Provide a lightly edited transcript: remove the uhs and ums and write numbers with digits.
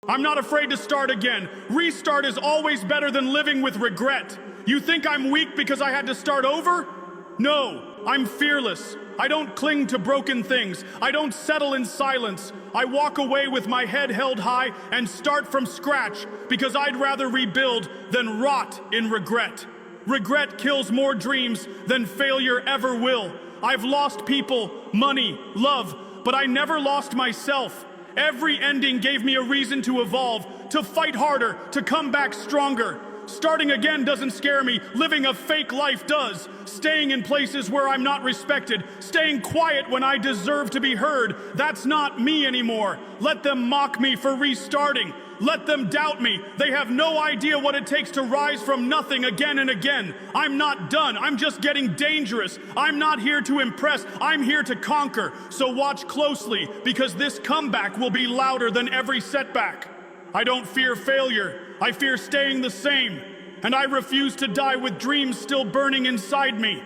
I'm not afraid to start again. Restart is always better than living with regret. You think I'm weak because I had to start over? No, I'm fearless. I don't cling to broken things. I don't settle in silence. I walk away with my head held high and start from scratch because I'd rather rebuild than rot in regret. Regret kills more dreams than failure ever will. I've lost people, money, love, but I never lost myself. Every ending gave me a reason to evolve, to fight harder, to come back stronger. Starting again doesn't scare me. Living a fake life does. Staying in places where I'm not respected. Staying quiet when I deserve to be heard. That's not me anymore. Let them mock me for restarting. Let them doubt me. They have no idea what it takes to rise from nothing again and again. I'm not done. I'm just getting dangerous. I'm not here to impress. I'm here to conquer. So watch closely, because this comeback will be louder than every setback. I don't fear failure. I fear staying the same. And I refuse to die with dreams still burning inside me.